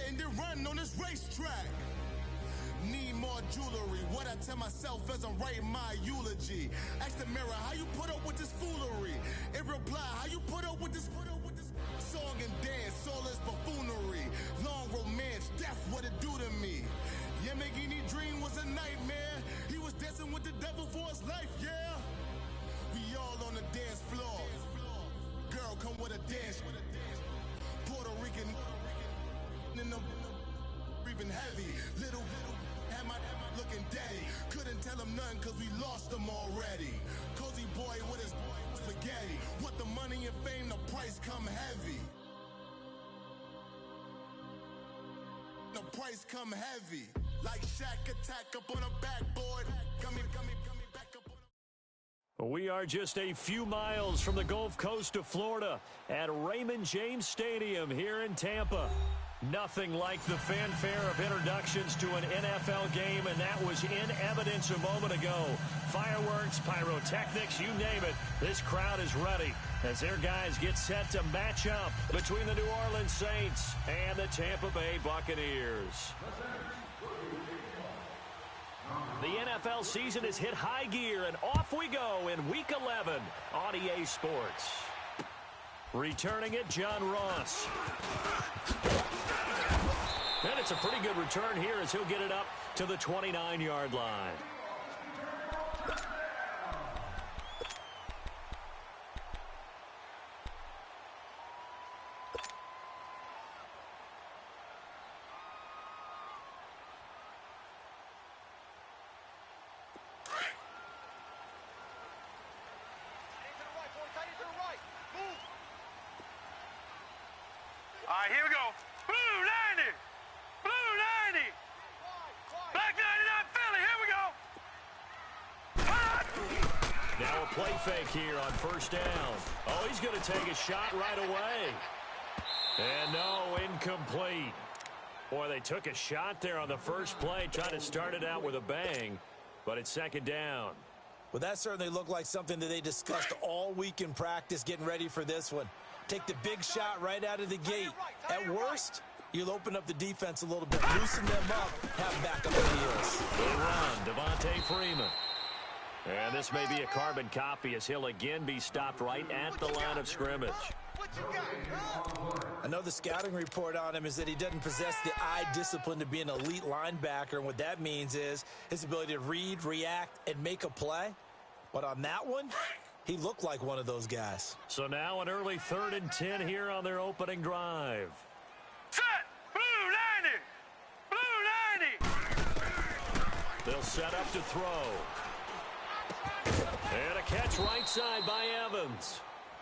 and then run on this racetrack. Need more jewelry, what I tell myself as I'm writing my eulogy. Ask the mirror, how you put up with this foolery? In reply, how you put up with this song and dance, soulless buffoonery. Long romance, death, what it do to me. Yamagini dream was a nightmare. He was dancing with the devil for his life, yeah. We all on the dance floor. Girl, come with a dance. Puerto Rican in the breathing heavy. Little had my looking daddy. Couldn't tell him nothing cause we lost him already. Cozy boy with his spaghetti. With the money and fame, the price come heavy. The price come heavy. Like Shaq attack up on a backboard. Coming back up on. We are just a few miles from the Gulf Coast of Florida at Raymond James Stadium here in Tampa. Nothing like the fanfare of introductions to an NFL game, and that was in evidence a moment ago. Fireworks, pyrotechnics, you name it. This crowd is ready as their guys get set to match up between the New Orleans Saints and the Tampa Bay Buccaneers. The NFL season has hit high gear, and off we go in Week 11 on EA Sports. Returning it, John Ross. And it's a pretty good return here as he'll get it up to the 29-yard line. All right, here we go. Blue 90. Blue 90. Black 99 Philly. Here we go. Now a play fake here on first down. Oh, he's going to take a shot right away. And no, incomplete. Boy, they took a shot there on the first play, trying to start it out with a bang, but it's second down. Well, that certainly looked like something that they discussed all week in practice, getting ready for this one. Take the big shot right out of the gate. At worst, you'll open up the defense a little bit, loosen them up, have backup on the heels. Good run, Devontae Freeman. And this may be a carbon copy as he'll again be stopped right at the line of scrimmage. I know the scouting report on him is that he doesn't possess the eye discipline to be an elite linebacker, and what that means is his ability to read, react, and make a play. But on that one, he looked like one of those guys. So now an early 3rd and 10 here on their opening drive. Set. Blue 90. Blue 90. They'll set up to throw. And a catch right side by Evans.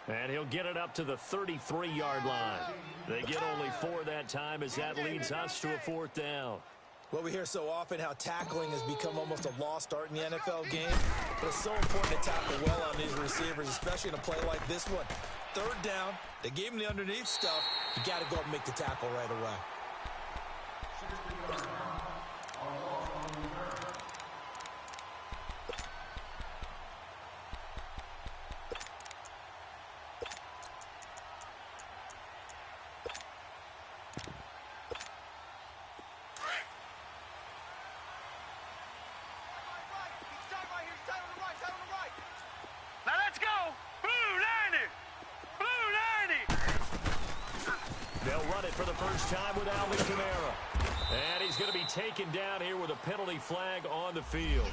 And he'll get it up to the 33-yard line. They get only 4 that time as that leads us to a 4th down. Well, we hear so often how tackling has become almost a lost art in the NFL game. But it's so important to tackle well on these receivers, especially in a play like this one. 3rd down, they gave him the underneath stuff. You got to go up and make the tackle right away. For the first time with Alvin Kamara. And he's going to be taken down here with a penalty flag on the field.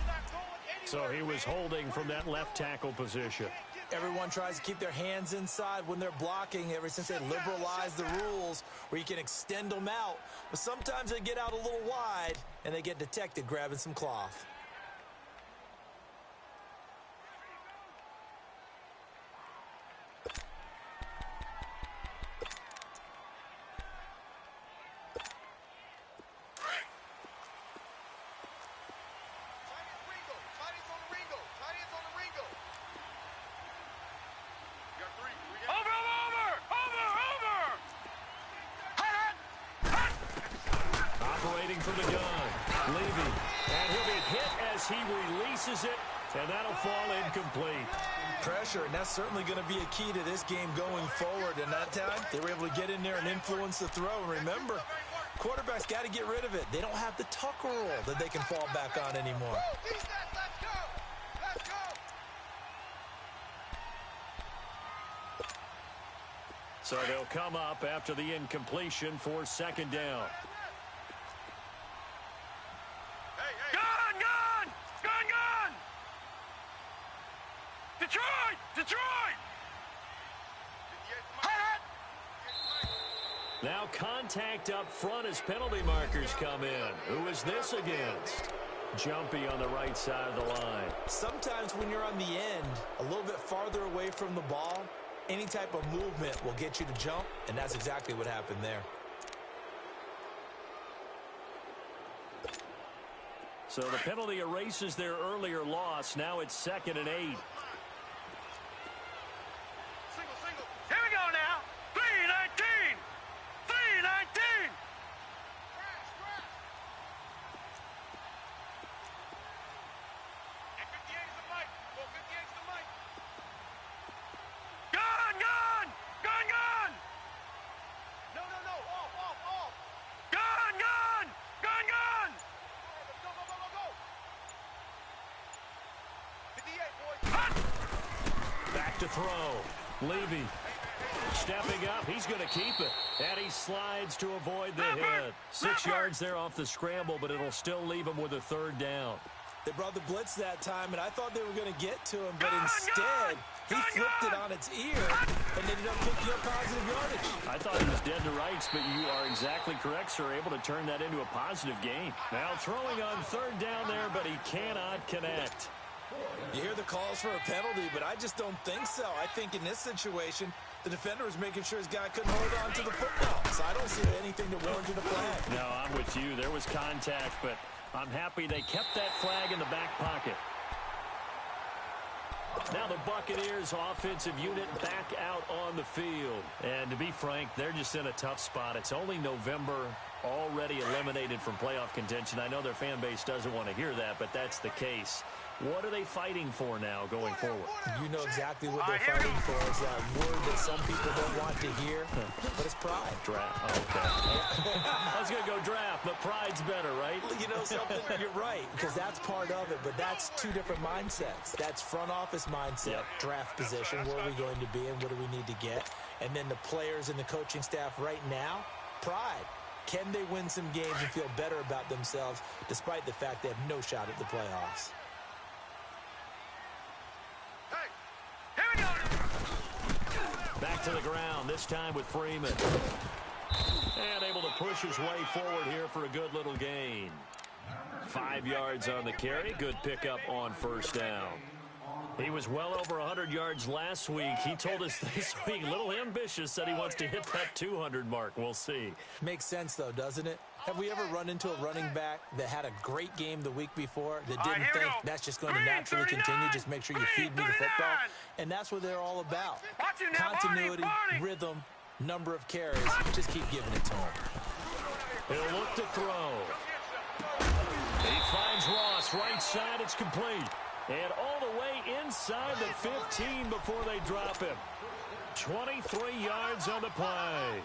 So he was holding from that left tackle position. Everyone tries to keep their hands inside when they're blocking ever since they liberalized the rules where you can extend them out. But sometimes they get out a little wide and they get detected grabbing some cloth. And that'll fall incomplete. Pressure, and that's certainly going to be a key to this game going forward. And that time, they were able to get in there and influence the throw. And remember, Quarterback's got to get rid of it. They don't have the Tucker rule that they can fall back on anymore. Let's go! Let's go! So they'll come up after the incompletion for second down. Gun! Detroit! Now contact up front as penalty markers come in. Who is this against? Jumpy on the right side of the line. Sometimes when you're on the end, a little bit farther away from the ball, any type of movement will get you to jump, and that's exactly what happened there. So the penalty erases their earlier loss. Now it's 2nd and 8. Here we go now. 3-19. 3-19. Gun! No. Off. Gun! Back to throw. Levy stepping up. He's going to keep it. And he slides to avoid the hit. 6 yards there off the scramble, but it'll still leave him with a 3rd down. They brought the blitz that time, and I thought they were going to get to him, but instead, he flipped it on its ear and ended up picking up positive yardage. I thought he was dead to rights, but you are exactly correct, sir. Able to turn that into a positive gain. Now throwing on 3rd down there, but he cannot connect. You hear the calls for a penalty, but I just don't think so. I think in this situation, the defender was making sure his guy couldn't hold on to the football. So I don't see anything that warranted a flag. No, I'm with you. There was contact, but I'm happy they kept that flag in the back pocket. Now the Buccaneers offensive unit back out on the field. And to be frank, they're just in a tough spot. It's only November, already eliminated from playoff contention. I know their fan base doesn't want to hear that, but that's the case. What are they fighting for now going forward? You know exactly what they're fighting for. Is that word that some people don't want to hear, but it's pride. Draft. Oh, okay. I was going to go draft, but pride's better, right? You know something? You're right, because that's part of it, but that's two different mindsets. That's front office mindset, draft position, where are we going to be and what do we need to get? And then the players and the coaching staff right now, pride. Can they win some games and feel better about themselves despite the fact they have no shot at the playoffs? Back to the ground, this time with Freeman. And able to push his way forward here for a good little gain. 5 yards on the carry. Good pickup on 1st down. He was well over 100 yards last week. He told us this week, a little ambitious, said he wants to hit that 200 mark. We'll see. Makes sense, though, doesn't it? Have we ever run into a running back that had a great game the week before that didn't think that's just going to naturally continue? Just make sure you feed me the football. And that's what they're all about. Continuity, rhythm, number of carries. Just keep giving it to him. He'll look to throw. He finds Ross, right side, it's complete. And all the way inside the 15 before they drop him. 23 yards on the play.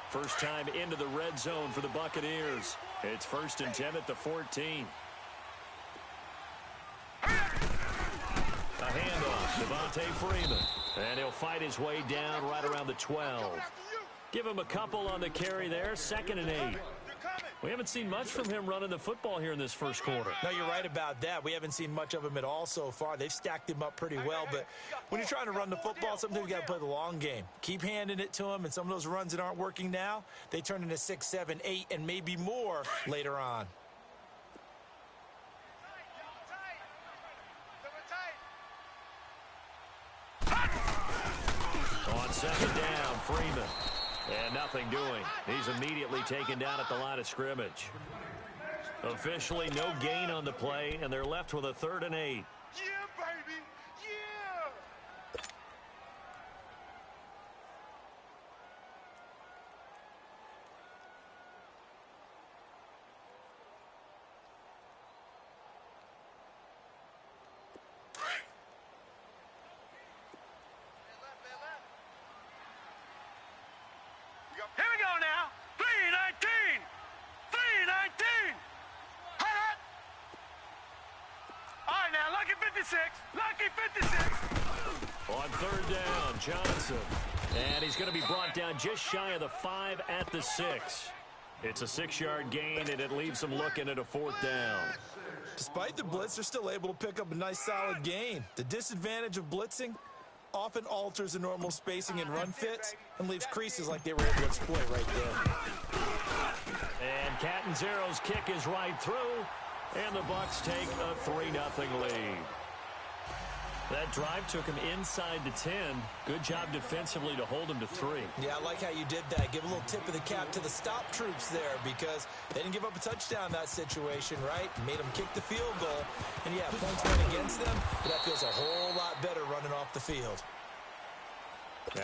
First time into the red zone for the Buccaneers. It's 1st and 10 at the 14. A handoff, Devontae Freeman. And he'll fight his way down right around the 12. Give him a couple on the carry there, 2nd and 8. We haven't seen much from him running the football here in this first quarter. No, you're right about that. We haven't seen much of him at all so far. They've stacked him up pretty well, but when you're trying to run the football, sometimes you got to play the long game. Keep handing it to him, and some of those runs that aren't working now, they turn into 6, 7, 8, and maybe more later on. On 2nd down, Freeman. And nothing doing. He's immediately taken down at the line of scrimmage. Officially no gain on the play, and they're left with a 3rd and 8. Yeah, baby! Yeah! Here we go now. 3 Lucky 56. On third down, Johnson. And he's going to be brought down just shy of the 5 at the 6. It's a 6-yard gain, and it leaves them looking at a 4th down. Despite the blitz, they're still able to pick up a nice solid gain. The disadvantage of blitzing often alters the normal spacing and run fits and leaves creases like they were able to exploit right there. And Catanzaro's kick is right through, and the Bucs take a 3-0 lead. That drive took him inside the 10. Good job defensively to hold him to 3. Yeah, I like how you did that. Give a little tip of the cap to the stop troops there because they didn't give up a touchdown in that situation, right? Made them kick the field goal. And, yeah, points went against them, but that feels a whole lot better running off the field.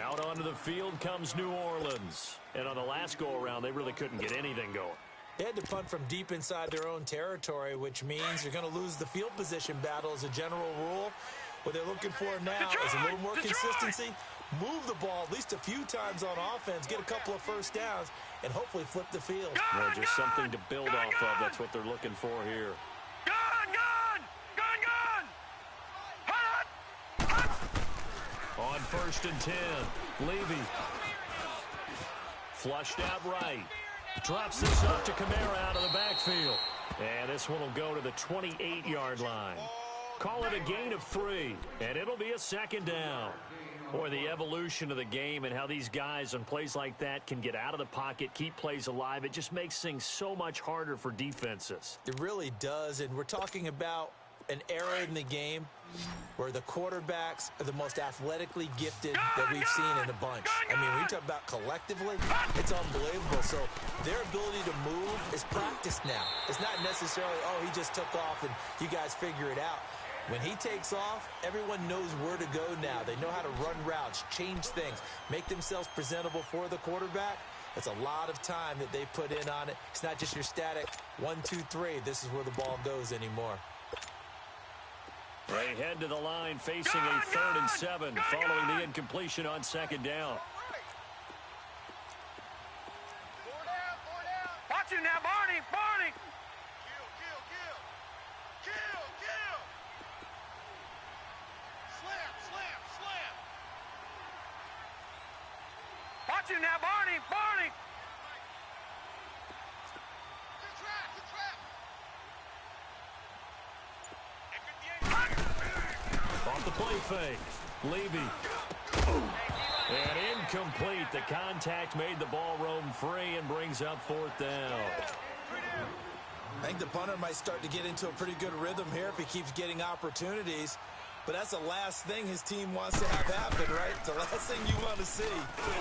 Out onto the field comes New Orleans. And on the last go-around, they really couldn't get anything going. They had to punt from deep inside their own territory, which means you're going to lose the field position battle as a general rule. What they're looking for now is a little more consistency, move the ball at least a few times on offense, get a couple of first downs, and hopefully flip the field. Yeah, just something to build off of. That's what they're looking for here. On 1st and 10, Levy. Flushed out right. Drops this up to Kamara out of the backfield. And this one will go to the 28-yard line. Call it a gain of 3, and it'll be a 2nd down. Boy, the evolution of the game and how these guys on plays like that can get out of the pocket, keep plays alive, it just makes things so much harder for defenses. It really does, and we're talking about an era in the game where the quarterbacks are the most athletically gifted that we've seen in a bunch. I mean, when you talk about collectively, it's unbelievable. So their ability to move is practiced now. It's not necessarily, oh, he just took off and you guys figure it out. When he takes off, everyone knows where to go now. They know how to run routes, change things, make themselves presentable for the quarterback. That's a lot of time that they put in on it. It's not just your static 1, 2, 3. This is where the ball goes anymore. They head to the line facing a 3rd and 7 following the incompletion on 2nd down. Watch him now, Barney. Watch him now, Barney. Good trap. Off the play fake. Levy. And incomplete. The contact made the ball roam free and brings up 4th down. I think the punter might start to get into a pretty good rhythm here if he keeps getting opportunities. But that's the last thing his team wants to have happen, right? The last thing you want to see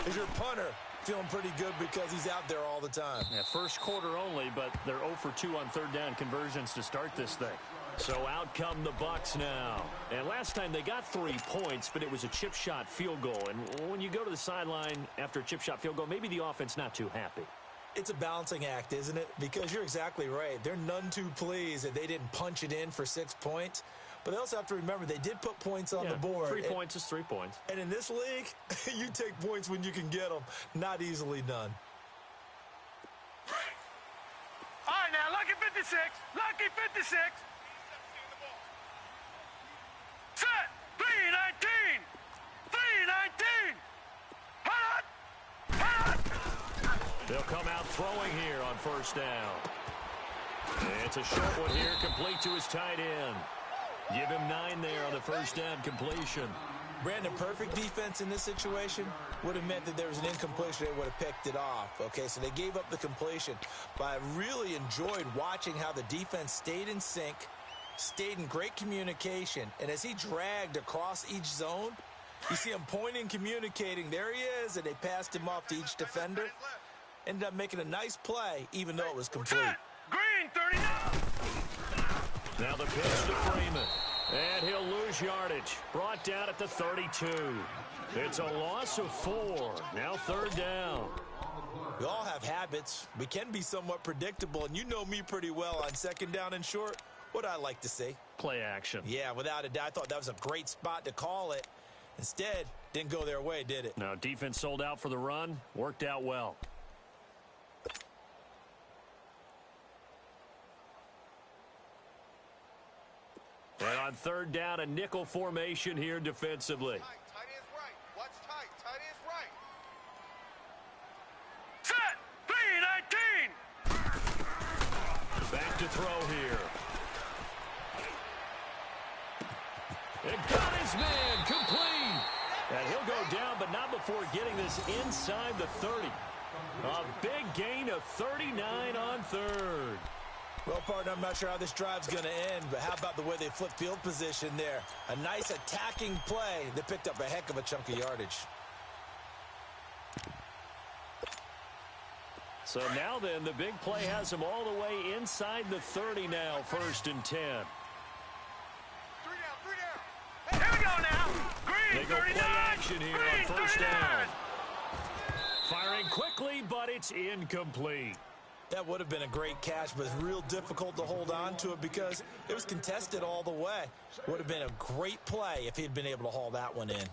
is your punter feeling pretty good because he's out there all the time. Yeah, first quarter only, but they're 0 for 2 on 3rd down conversions to start this thing. So out come the Bucs now. And last time they got 3 points, but it was a chip shot field goal. And when you go to the sideline after a chip shot field goal, maybe the offense not too happy. It's a balancing act, isn't it? Because you're exactly right. They're none too pleased that they didn't punch it in for 6 points. But they also have to remember they did put points on the board. 3 points is 3 points. And in this league, you take points when you can get them. Not easily done. All right, now, lucky 56. Set. 319. Hot. They'll come out throwing here on 1st down. It's a short one here, complete to his tight end. Give him 9 there on the 1st down completion. Brandon, perfect defense in this situation would have meant that there was an incompletion. They would have picked it off. Okay, so they gave up the completion. But I really enjoyed watching how the defense stayed in sync, stayed in great communication. And as he dragged across each zone, you see him pointing, communicating. There he is, and they passed him off to each defender. Ended up making a nice play, even though it was complete. Green, 39. Now the pitch to Freeman. And he'll lose yardage. Brought down at the 32. It's a loss of 4. Now 3rd down. We all have habits. We can be somewhat predictable, and you know me pretty well on 2nd down and short. What I like to see. Play action. Yeah, without a doubt. I thought that was a great spot to call it. Instead, didn't go their way, did it? No, defense sold out for the run. Worked out well. And on third down, a nickel formation here defensively. Tight is right. Watch tight. Tight is right. Set. 3-19. Back to throw here. It got his man complete. And he'll go down, but not before getting this inside the 30. A big gain of 39 on third. Well, partner, I'm not sure how this drive's going to end, but how about the way they flip field position there? A nice attacking play that picked up a heck of a chunk of yardage. So now then, the big play has them all the way inside the 30 now, 1st and 10. 3 down. Here we go now. They Green, go 39. play action here Green, on 1st 39. down. Firing quickly, but it's incomplete. That would have been a great catch, but it's real difficult to hold on to it because it was contested all the way. Would have been a great play if he'd been able to haul that one in.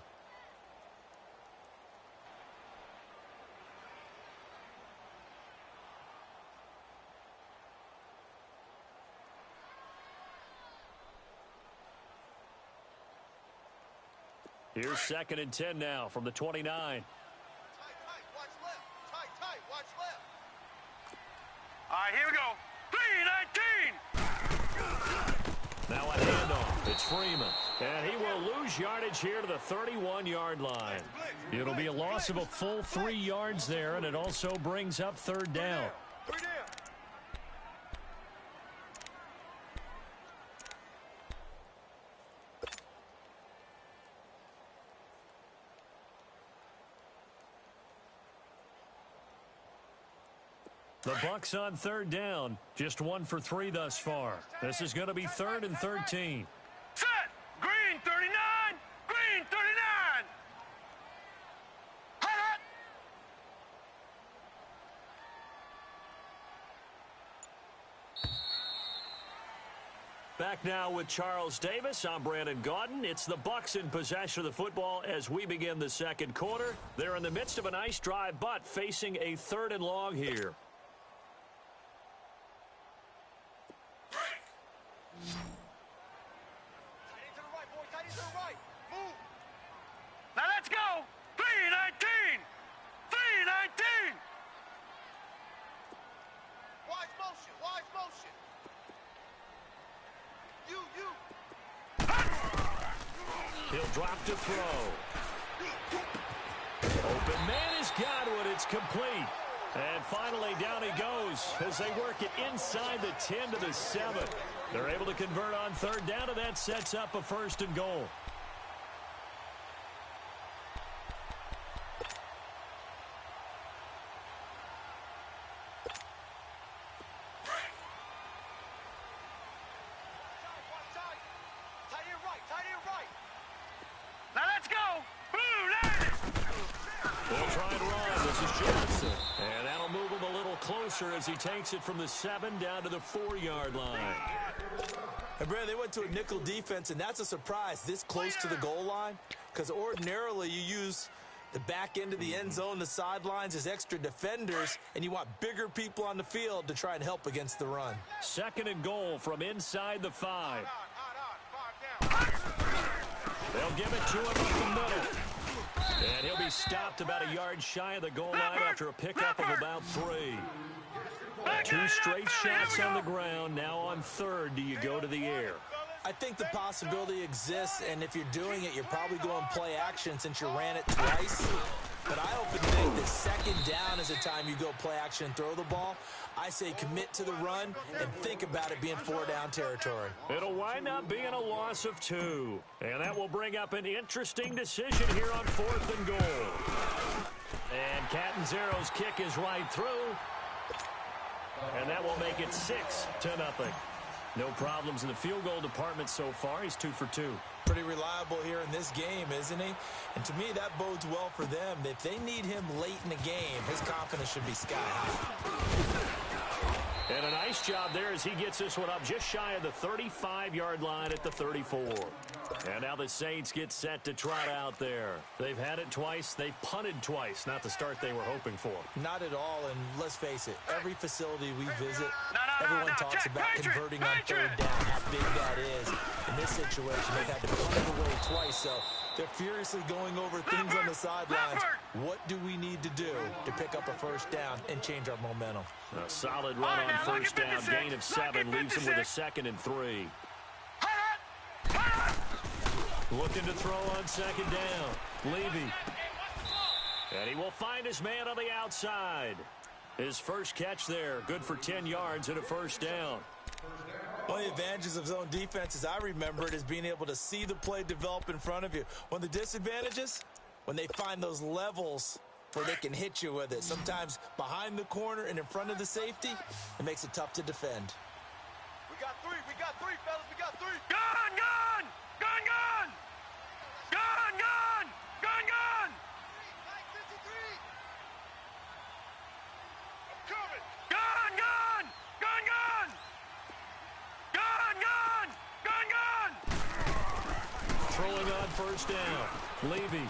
Here's 2nd and 10 now from the 29. Tight, watch left. Tight, watch left. All right, here we go. 3-19. Now a handoff. It's Freeman. And he will lose yardage here to the 31-yard line. It'll be a loss of a full 3 yards there, and it also brings up 3rd down. 3 down. The Bucs on 3rd down. Just 1 for 3 thus far. This is going to be 3rd and 13. Set. Green, 39. Green, 39. Hot. Back now with Charles Davis. I'm Brandon Gaudin. It's the Bucs in possession of the football as we begin the 2nd quarter. They're in the midst of a nice drive, but facing a 3rd and long here. Now let's go. 3-19. 3-19. Wise motion. You. He'll drop to throw. Open man has got it. It's complete. And finally down he goes as they work it inside the 10 to the 7. They're able to convert on 3rd down, and that sets up a 1st and goal. Now let's go. Blue line. They'll try and run. This is Johnson. And that'll move him a little closer as he takes it from the 7 down to the 4-yard line. And Brad, they went to a nickel defense, and that's a surprise this close to the goal line because ordinarily you use the back end of the end zone, the sidelines as extra defenders, and you want bigger people on the field to try and help against the run. 2nd and goal from inside the 5. Down. They'll give it to him up the middle. And he'll be stopped about a yard shy of the goal line after a pickup of about 3. 2 straight shots on the ground. Now on 3rd, do you go to the air? I think the possibility exists, and if you're doing it, you're probably going play action since you ran it twice. But I often think that 2nd down is the time you go play action and throw the ball. I say commit to the run and think about it being 4-down territory. It'll wind up being a loss of 2. And that will bring up an interesting decision here on 4th and goal. And Catanzaro's kick is right through. And that will make it 6-0. No problems in the field goal department so far. He's 2 for 2. Pretty reliable here in this game, isn't he? And to me, that bodes well for them. If they need him late in the game, his confidence should be sky high. And a nice job there as he gets this one up just shy of the 35-yard line at the 34. And now the Saints get set to trot out there. They've had it twice. They've punted twice. Not the start they were hoping for. Not at all, and let's face it, every facility we visit, everyone talks about converting on third down, how big that is. In this situation, they've had to punt it away twice, so they're furiously going over things on the sidelines. What do we need to do to pick up a first down and change our momentum? A solid run on first down, gain of 7, leaves him with a 2nd and 3. Looking to throw on 2nd down. Levy. And he will find his man on the outside. His first catch there, good for 10 yards and a first down. One of the advantages of zone defense, as I remember it, is being able to see the play develop in front of you. One of the disadvantages, when they find those levels where they can hit you with it. Sometimes behind the corner and in front of the safety, it makes it tough to defend. We got three, fellas, we got 3. Gun, gun! Gun, gun! Gun, gun! Gun, gun! 53. I'm coming! Gun, gun! Gun, gun! Gun, gun! Gun, gun! Throwing on first down. Levy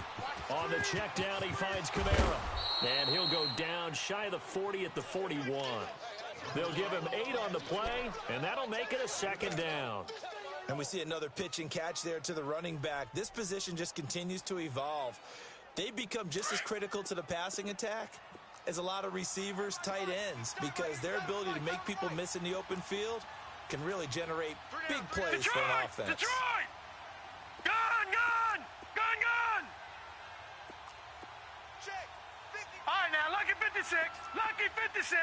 on the check down. He finds Kamara. And he'll go down shy of the 40 at the 41. They'll give him 8 on the play, and that'll make it a 2nd down. And we see another pitch and catch there to the running back. This position just continues to evolve. They become just as critical to the passing attack as a lot of receivers, tight ends, because their ability to make people miss in the open field can really generate big plays for an offense. Detroit! Gun, gun! Gun, gun! Check. All right, now, lucky 56. Lucky 56.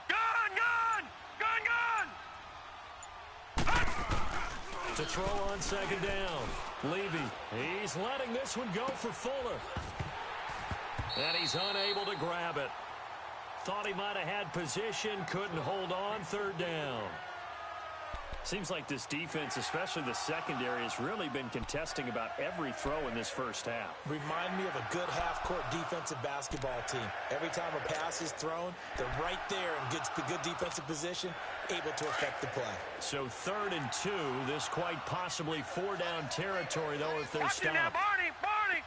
Gun, gun! Gun, gun! To throw on 2nd down. Levy, he's letting this one go for Fuller. And he's unable to grab it. Thought he might have had position, couldn't hold on 3rd down. Seems like this defense, especially the secondary, has really been contesting about every throw in this first half. Remind me of a good half-court defensive basketball team. Every time a pass is thrown, they're right there in good defensive position, able to affect the play. So 3rd and 2, this quite possibly 4-down territory, though, if they're Watch it now, stopped. Barney! Barney!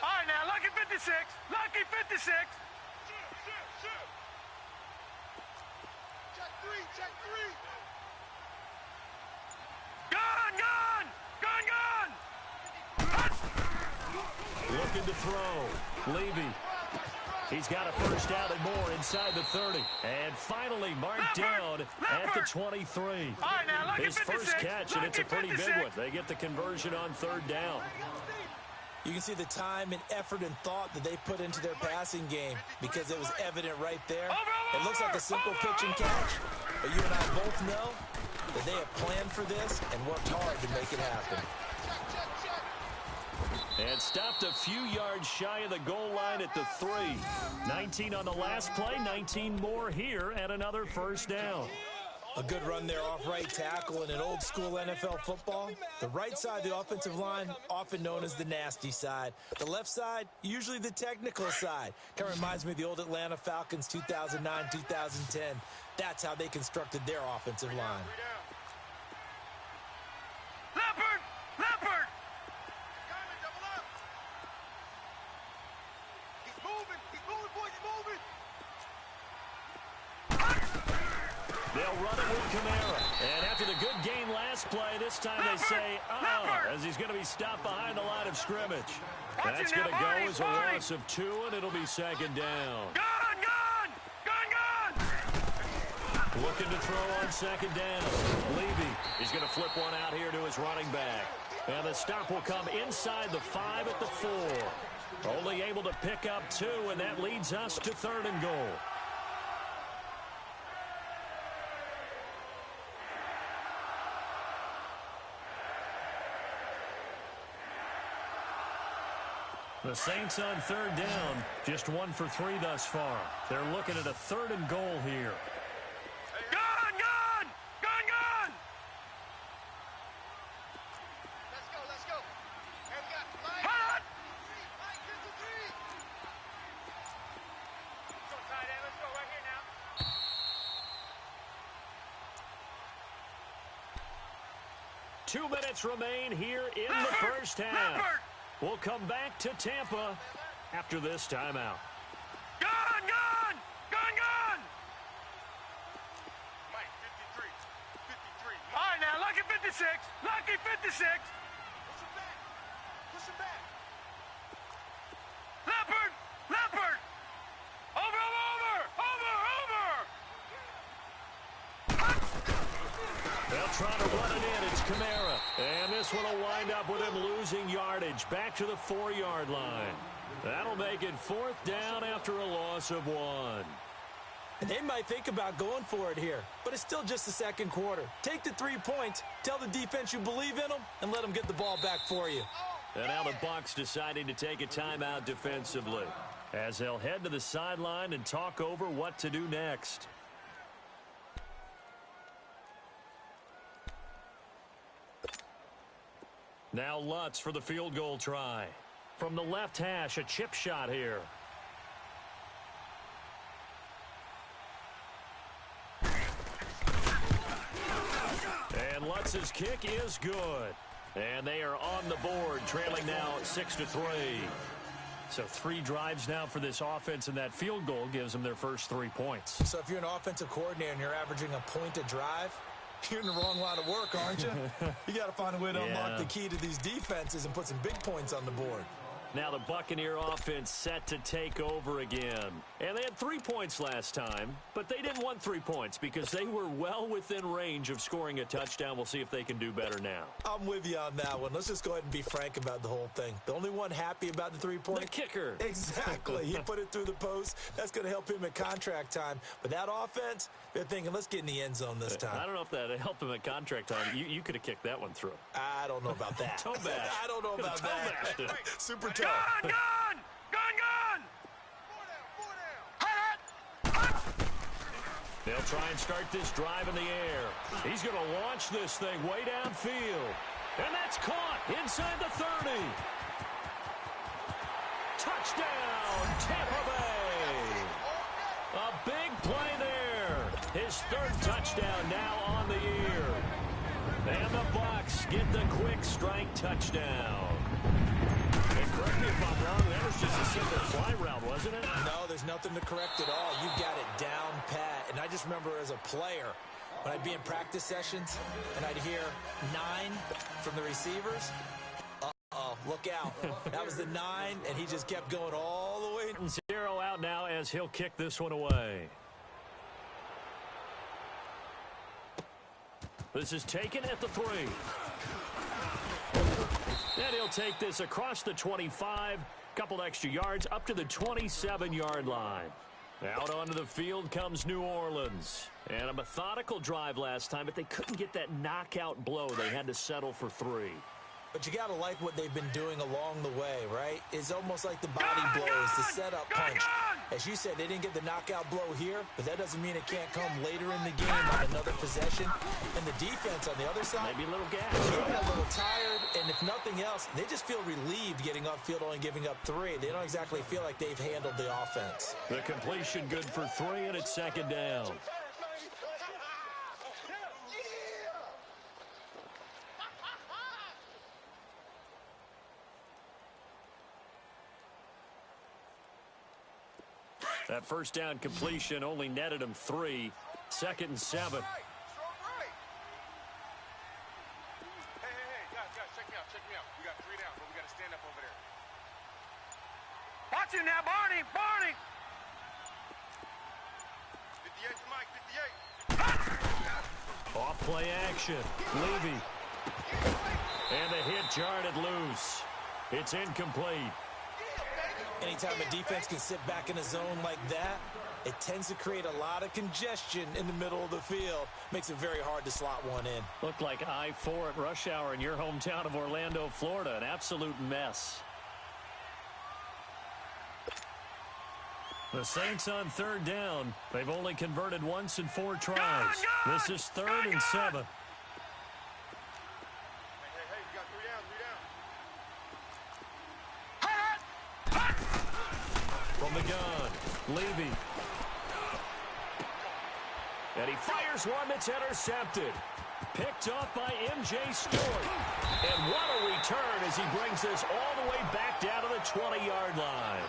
All right, now, lucky 56. Lucky 56. Check 3. Gun, gun! Gun, gun! Looking to throw. Levy. He's got a first down and more inside the 30. And finally marked down at the 23. All right, now, His first catch, and it's a pretty big one. They get the conversion on 3rd down. You can see the time and effort and thought that they put into their passing game because it was evident right there. It looks like a simple pitch and catch, but you and I both know that they have planned for this and worked hard to make it happen. And stopped a few yards shy of the goal line at the 3. 19 on the last play, 19 more here, and another first down. A good run there off right tackle in an old school NFL football. The right side of the offensive line, often known as the nasty side. The left side, usually the technical side. Kind of reminds me of the old Atlanta Falcons 2009, 2010. That's how they constructed their offensive line. Leopard! Leopard! He's moving! He's moving, boys! He's moving! They'll run it with Kamara. And after the good game last play, this time they say, as he's going to be stopped behind the line of scrimmage. That's going to go as a loss of 2, and it'll be 2nd down. Gun, gun! Gun, gun! Looking to throw on 2nd down. Levy is going to flip one out here to his running back. And the stop will come inside the 5 at the 4. Only able to pick up 2, and that leads us to 3rd and goal. The Saints on 3rd down, just 1 for 3 thus far. They're looking at a 3rd and goal here. Gun, gun! Gun, gun! Let's go. And we got hot! 2 minutes remain here in the first half. We'll come back to Tampa after this timeout. Gone! Mike, 53. All right, now, lucky 56. Lucky 56. Push him back. Leopard. Over. They'll try to run it in. It's Kamara. And this one will wind up with him losing yardage back to the 4-yard line. That'll make it 4th down after a loss of 1. And they might think about going for it here, but it's still just the second quarter. Take the 3 points, tell the defense you believe in them, and let them get the ball back for you. And now the Bucs deciding to take a timeout defensively as they'll head to the sideline and talk over what to do next. Now Lutz for the field goal try. From the left hash, a chip shot here. And Lutz's kick is good. And they are on the board, trailing now 6-3. So 3 drives now for this offense, and that field goal gives them their first 3 points. So if you're an offensive coordinator and you're averaging a point a drive, you're in the wrong line of work, aren't you? You got to find a way to unlock the key to these defenses and put some big points on the board. Now the Buccaneer offense set to take over again. And they had 3 points last time, but they didn't want 3 points because they were well within range of scoring a touchdown. We'll see if they can do better now. I'm with you on that one. Let's just go ahead and be frank about the whole thing. The only one happy about the 3-point? The kicker. Exactly. He put it through the post. That's going to help him at contract time. But that offense, they're thinking, let's get in the end zone this time. I don't know if that helped him at contract time. You could have kicked that one through. I don't know about that. Toe bash. I don't know about that. Super tough. Gone! They'll try and start this drive in the air. He's going to launch this thing way downfield. And that's caught inside the 30. Touchdown, Tampa Bay. A big play there. His 3rd touchdown now on the year. And the Bucs get the quick strike touchdown. And correct me if I'm wrong, that was just a simple fly route, wasn't it? No, there's nothing to correct at all. You've got it down pat. And I just remember as a player, when I'd be in practice sessions and I'd hear 9 from the receivers, uh-oh, look out. That was the 9, and he just kept going all the way. 0 out now as he'll kick this one away. This is taken at the 3. And he'll take this across the 25, couple extra yards up to the 27-yard line. Out onto the field comes New Orleans. And a methodical drive last time, but they couldn't get that knockout blow. They had to settle for 3. But you got to like what they've been doing along the way, right? It's almost like the body blows, the setup punch. As you said, they didn't get the knockout blow here, but that doesn't mean it can't come later in the game on another possession. And the defense on the other side, maybe a little gas. Maybe a little tired, and if nothing else, they just feel relieved getting upfield, only giving up 3. They don't exactly feel like they've handled the offense. The completion good for 3, and it's 2nd down. That first down completion only netted him 3. 2nd and 7. Hey, guys, check me out. We got 3 down, but we got to stand up over there. Watch it now, Barney. 58 to Mike, 58. Off play action. Levy. And the hit jarred it loose. It's incomplete. Anytime a defense can sit back in a zone like that, it tends to create a lot of congestion in the middle of the field. Makes it very hard to slot one in. Looked like I-4 at rush hour in your hometown of Orlando, Florida. An absolute mess. The Saints on 3rd down. They've only converted once in 4 tries. This is 3rd and 7. Hey, you got 3 down. From the gun, Levy. And he fires one that's intercepted. Picked off by M.J. Stewart. And what a return as he brings this all the way back down to the 20-yard line.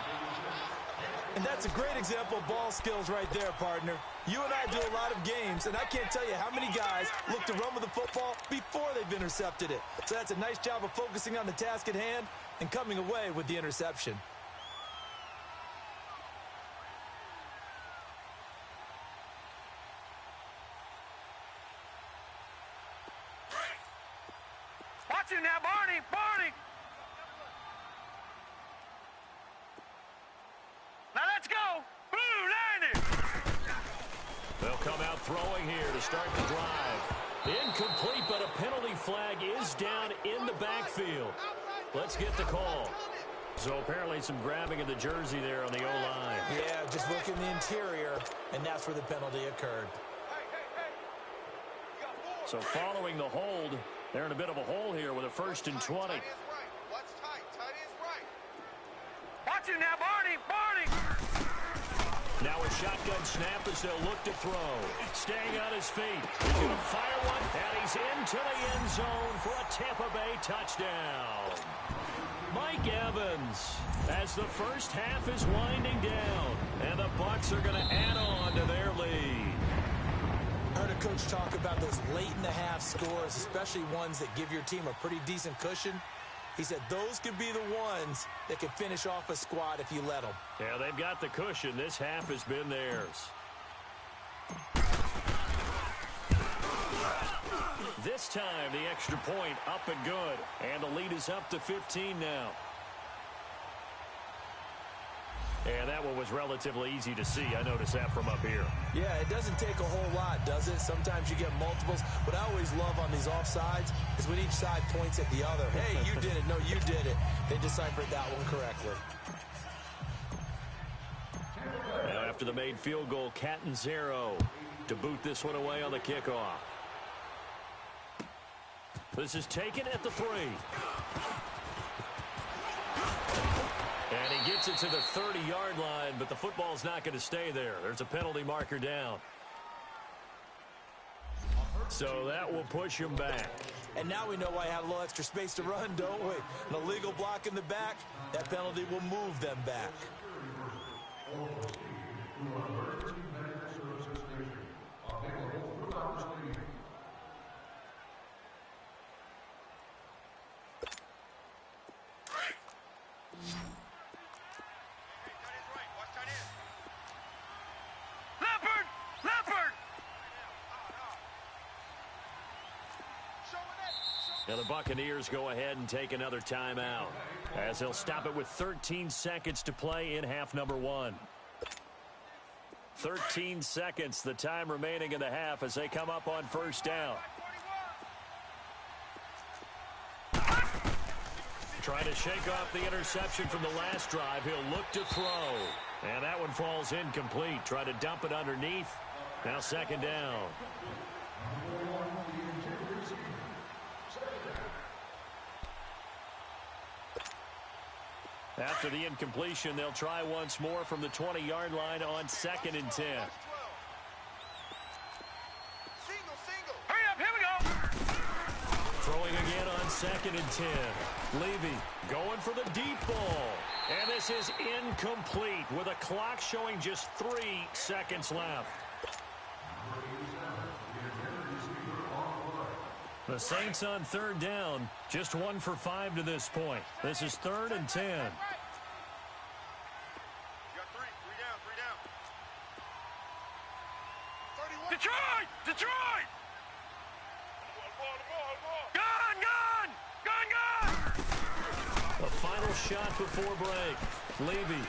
And that's a great example of ball skills right there, partner. You and I do a lot of games, and I can't tell you how many guys look to run with the football before they've intercepted it. So that's a nice job of focusing on the task at hand and coming away with the interception. Watch him now, Barney! Barney! Now let's go! Blue 90! They'll come out throwing here to start the drive. Incomplete, but a penalty flag is down in the backfield. Let's get the call. So apparently some grabbing of the jersey there on the O-line. Yeah, just look in the interior, and that's where the penalty occurred. So following the hold, they're in a bit of a hole here with a 1st and 20. Watch him now, Barney! Barney! Now a shotgun snap as they'll look to throw. Staying on his feet. He's going to fire one, and he's into the end zone for a Tampa Bay touchdown. Mike Evans, as the first half is winding down, and the Bucs are going to add on to their lead. I heard a coach talk about those late-in-the-half scores, especially ones that give your team a pretty decent cushion. He said those could be the ones that can finish off a squad if you let them. Yeah, they've got the cushion. This half has been theirs. This time, the extra point up and good. And the lead is up to 15 now. And that one was relatively easy to see. I noticed that from up here. Yeah, it doesn't take a whole lot, does it? Sometimes you get multiples. What I always love on these offsides is when each side points at the other. Hey, you did it. No, you did it. They deciphered that one correctly. Now after the made field goal, Catanzaro to boot this one away on the kickoff. This is taken at the 3. And he gets it to the 30-yard line, but the football's not going to stay there. There's a penalty marker down. So that will push him back. And now we know why I had a little extra space to run, don't we? An illegal block in the back, that penalty will move them back. Now the Buccaneers go ahead and take another timeout as they'll stop it with 13 seconds to play in half number 1. 13 seconds, the time remaining in the half as they come up on first down. Trying to shake off the interception from the last drive. He'll look to throw. And that one falls incomplete. Try to dump it underneath. Now second down. After the incompletion, they'll try once more from the 20-yard line on 2nd and 10. Hurry up, here we go! Throwing again on 2nd and 10. Levy going for the deep ball. And this is incomplete with a clock showing just 3 seconds left. The Saints on 3rd down, just 1 for 5 to this point. This is 3rd and 10. You got 3 down, 3 down. 31. Detroit! Detroit! Gun, gun! Gun, gun! A final shot before break. Levy.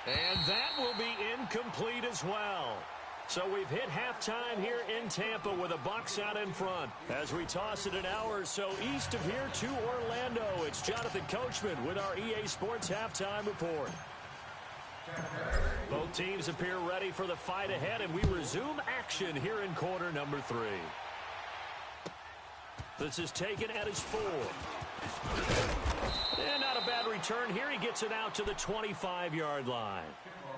And that will be incomplete as well. So we've hit halftime here in Tampa with the Bucs out in front. As we toss it an hour or so east of here to Orlando, it's Jonathan Coachman with our EA Sports Halftime Report. Both teams appear ready for the fight ahead, and we resume action here in quarter number 3. This is taken at his 4. And not a bad return here. He gets it out to the 25-yard line.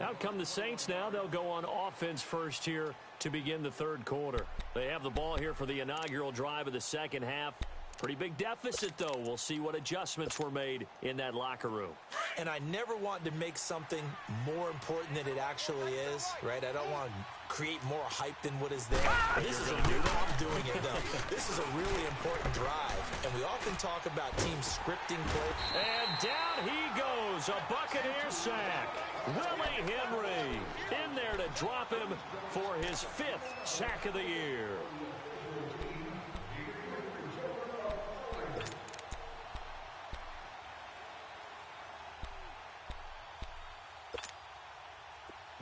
Out come the Saints now. They'll go on offense first here to begin the third quarter. They have the ball here for the inaugural drive of the second half. Pretty big deficit, though. We'll see what adjustments were made in that locker room. And I never want to make something more important than it actually is, right? I don't want to create more hype than what is there. This is I'm doing it, though. This is a really important drive, and we often talk about teams scripting play. And down he goes, a Buccaneer sack. Willie Henry in there to drop him for his 5th sack of the year.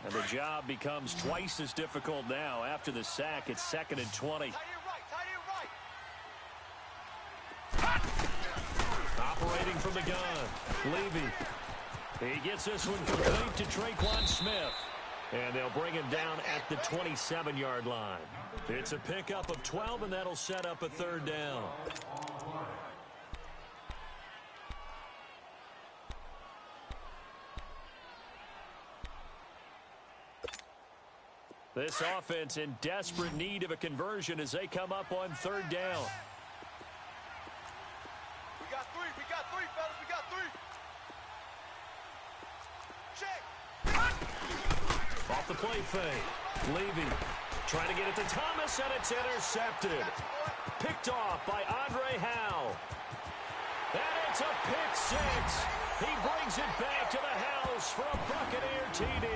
And the job becomes twice as difficult now. After the sack, it's 2nd and 20. Operating from the gun. Levy. He gets this one complete to Traquan Smith. And they'll bring him down at the 27-yard line. It's a pickup of 12, and that'll set up a 3rd down. This offense in desperate need of a conversion as they come up on 3rd down. We got three, fellas, we got 3. Check. Off the play fake. Levy trying to get it to Thomas, and it's intercepted. Picked off by Andre Howe. And it's a pick 6. He brings it back to the house for a Buccaneer TD.